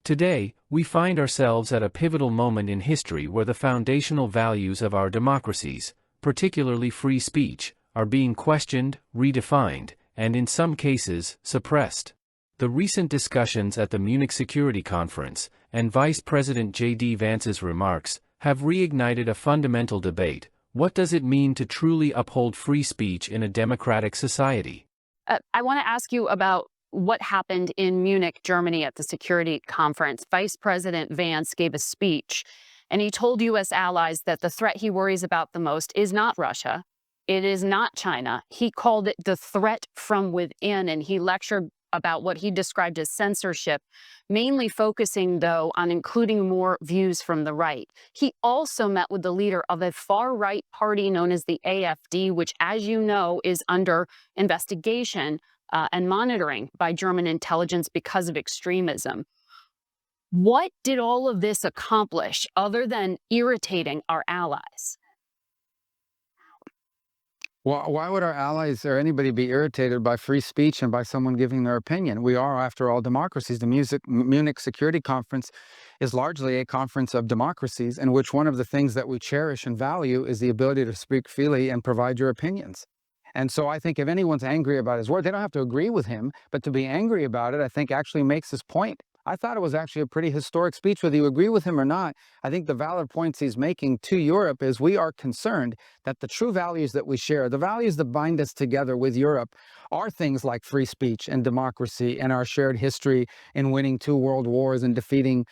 Today, we find ourselves at a pivotal moment in history where the foundational values of our democracies, particularly free speech, are being questioned, redefined, and in some cases, suppressed. The recent discussions at the Munich Security Conference, and Vice President JD Vance's remarks, have reignited a fundamental debate. What does it mean to truly uphold free speech in a democratic society? I want to ask you about what happened in Munich, Germany at the Security Conference. Vice President Vance gave a speech, and he told U.S. allies that the threat he worries about the most is not Russia. It is not China. He called it the threat from within, and he lectured about what he described as censorship, mainly focusing, though, on including more views from the right. He also met with the leader of a far-right party known as the AfD, which, as you know, is under investigation and monitoring by German intelligence because of extremism. What did all of this accomplish other than irritating our allies? Well, why would our allies or anybody be irritated by free speech and by someone giving their opinion? We are, after all, democracies. The Munich Security Conference is largely a conference of democracies in which one of the things that we cherish and value is the ability to speak freely and provide your opinions. And so I think if anyone's angry about his word, they don't have to agree with him, but to be angry about it, I think actually makes his point. I thought it was actually a pretty historic speech, whether you agree with him or not. I think the valid points he's making to Europe is we are concerned that the true values that we share, the values that bind us together with Europe, are things like free speech and democracy and our shared history in winning 2 world wars and defeating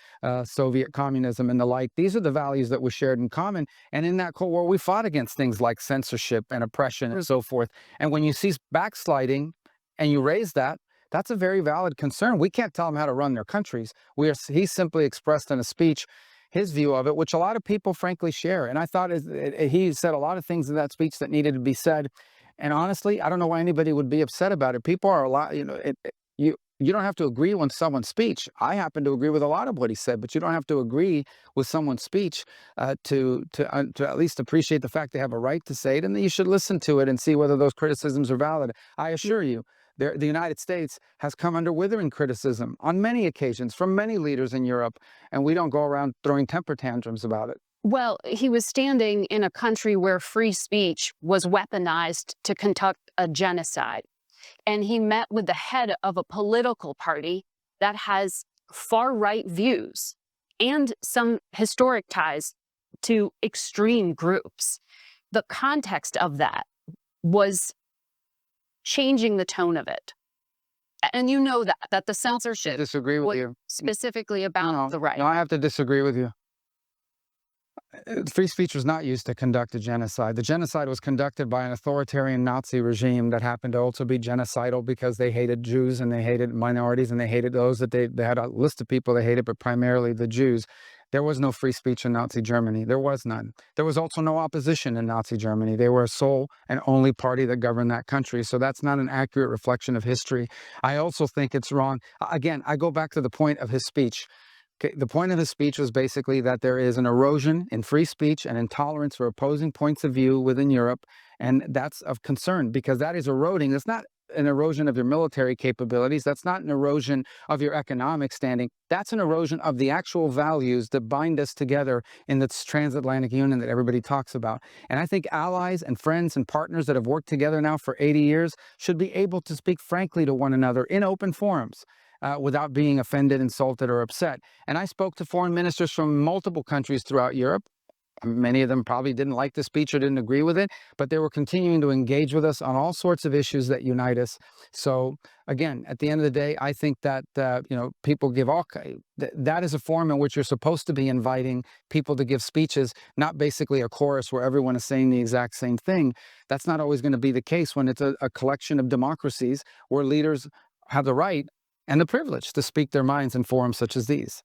Soviet communism and the like. These are the values that we shared in common. And in that Cold War, we fought against things like censorship and oppression and so forth. And when you see backsliding and you raise that, that's a very valid concern. We can't tell them how to run their countries. He simply expressed in a speech his view of it, which a lot of people frankly share. And I thought he said a lot of things in that speech that needed to be said. And honestly, I don't know why anybody would be upset about it. People are you don't have to agree with someone's speech. I happen to agree with a lot of what he said, but you don't have to agree with someone's speech to at least appreciate the fact they have a right to say it, and that you should listen to it and see whether those criticisms are valid. I assure you, the United States has come under withering criticism on many occasions from many leaders in Europe, and we don't go around throwing temper tantrums about it. Well, he was standing in a country where free speech was weaponized to conduct a genocide. And he met with the head of a political party that has far-right views and some historic ties to extreme groups. The context of that was changing the tone of it. And you know that the censorship Disagree with was you. specifically about the right. No, I have to disagree with you. Free speech was not used to conduct a genocide. The genocide was conducted by an authoritarian Nazi regime that happened to also be genocidal because they hated Jews and they hated minorities and they hated those that they had a list of people they hated, but primarily the Jews. There was no free speech in Nazi Germany. There was none. There was also no opposition in Nazi Germany. They were a sole and only party that governed that country. So that's not an accurate reflection of history. I also think it's wrong. Again, I go back to the point of his speech. Okay, the point of his speech was basically that there is an erosion in free speech and intolerance for opposing points of view within Europe. And that's of concern because that is eroding. It's not an erosion of your military capabilities. That's not an erosion of your economic standing. That's an erosion of the actual values that bind us together in this transatlantic union that everybody talks about. And I think allies and friends and partners that have worked together now for 80 years should be able to speak frankly to one another in open forums. Without being offended, insulted, or upset. And I spoke to foreign ministers from multiple countries throughout Europe. Many of them probably didn't like the speech or didn't agree with it, but they were continuing to engage with us on all sorts of issues that unite us. So again, at the end of the day, I think that people give that is a forum in which you're supposed to be inviting people to give speeches, not basically a chorus where everyone is saying the exact same thing. That's not always going to be the case when it's a collection of democracies where leaders have the right and the privilege to speak their minds in forums such as these.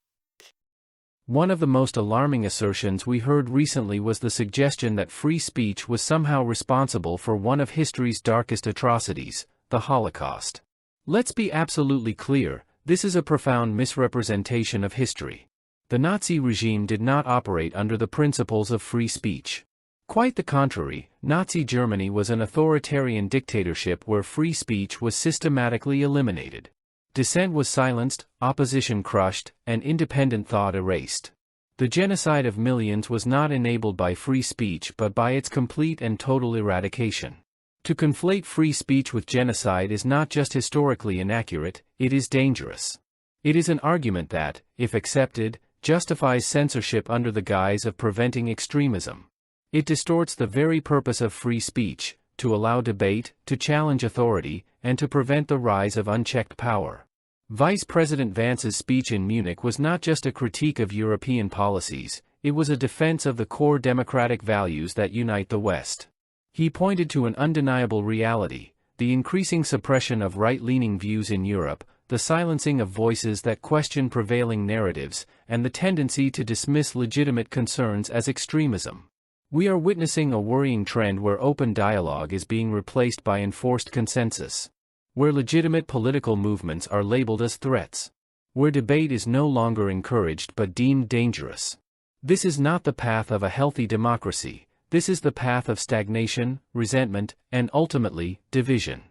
One of the most alarming assertions we heard recently was the suggestion that free speech was somehow responsible for one of history's darkest atrocities, the Holocaust. Let's be absolutely clear, this is a profound misrepresentation of history. The Nazi regime did not operate under the principles of free speech. Quite the contrary, Nazi Germany was an authoritarian dictatorship where free speech was systematically eliminated. Dissent was silenced, opposition crushed, and independent thought erased. The genocide of millions was not enabled by free speech but by its complete and total eradication. To conflate free speech with genocide is not just historically inaccurate, it is dangerous. It is an argument that, if accepted, justifies censorship under the guise of preventing extremism. It distorts the very purpose of free speech, to allow debate, to challenge authority, and to prevent the rise of unchecked power. Vice President Vance's speech in Munich was not just a critique of European policies, it was a defense of the core democratic values that unite the West. He pointed to an undeniable reality: the increasing suppression of right-leaning views in Europe, the silencing of voices that question prevailing narratives, and the tendency to dismiss legitimate concerns as extremism. We are witnessing a worrying trend where open dialogue is being replaced by enforced consensus, where legitimate political movements are labeled as threats, where debate is no longer encouraged but deemed dangerous. This is not the path of a healthy democracy. This is the path of stagnation, resentment, and ultimately, division.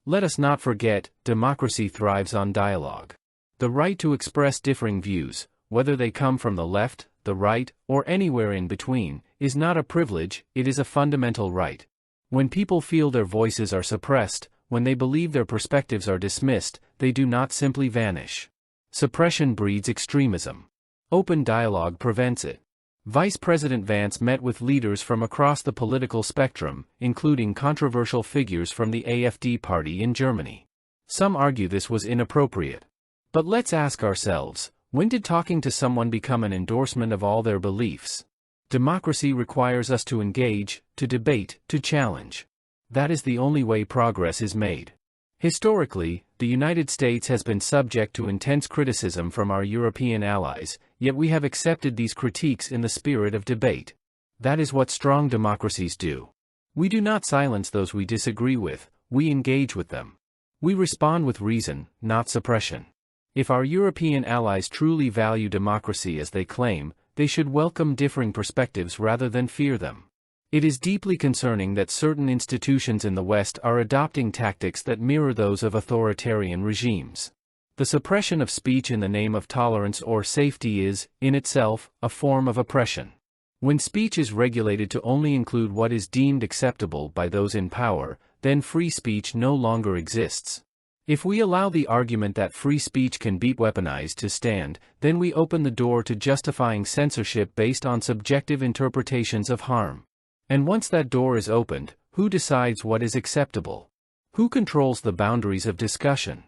Let us not forget, democracy thrives on dialogue. The right to express differing views, whether they come from the left, the right, or anywhere in between, is not a privilege, it is a fundamental right. When people feel their voices are suppressed, when they believe their perspectives are dismissed, they do not simply vanish. Suppression breeds extremism. Open dialogue prevents it. Vice President Vance met with leaders from across the political spectrum, including controversial figures from the AfD party in Germany. Some argue this was inappropriate. But let's ask ourselves, when did talking to someone become an endorsement of all their beliefs? Democracy requires us to engage, to debate, to challenge. That is the only way progress is made. Historically, the United States has been subject to intense criticism from our European allies, yet we have accepted these critiques in the spirit of debate. That is what strong democracies do. We do not silence those we disagree with, we engage with them. We respond with reason, not suppression. If our European allies truly value democracy as they claim, they should welcome differing perspectives rather than fear them. It is deeply concerning that certain institutions in the West are adopting tactics that mirror those of authoritarian regimes. The suppression of speech in the name of tolerance or safety is, in itself, a form of oppression. When speech is regulated to only include what is deemed acceptable by those in power, then free speech no longer exists. If we allow the argument that free speech can be weaponized to stand, then we open the door to justifying censorship based on subjective interpretations of harm. And once that door is opened, who decides what is acceptable? Who controls the boundaries of discussion?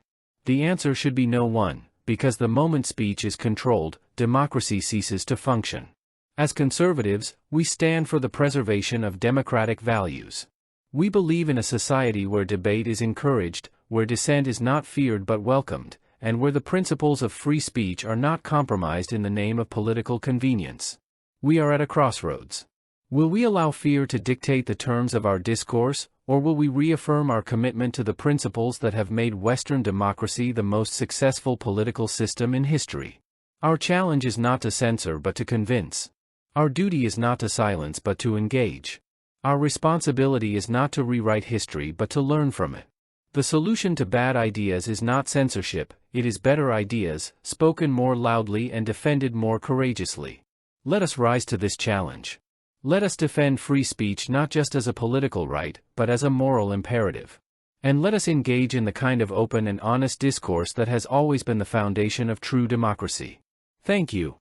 The answer should be no one, because the moment speech is controlled, democracy ceases to function. As conservatives, we stand for the preservation of democratic values. We believe in a society where debate is encouraged, where dissent is not feared but welcomed, and where the principles of free speech are not compromised in the name of political convenience. We are at a crossroads. Will we allow fear to dictate the terms of our discourse, or will we reaffirm our commitment to the principles that have made Western democracy the most successful political system in history? Our challenge is not to censor but to convince. Our duty is not to silence but to engage. Our responsibility is not to rewrite history but to learn from it. The solution to bad ideas is not censorship, it is better ideas, spoken more loudly and defended more courageously. Let us rise to this challenge. Let us defend free speech not just as a political right, but as a moral imperative. And let us engage in the kind of open and honest discourse that has always been the foundation of true democracy. Thank you.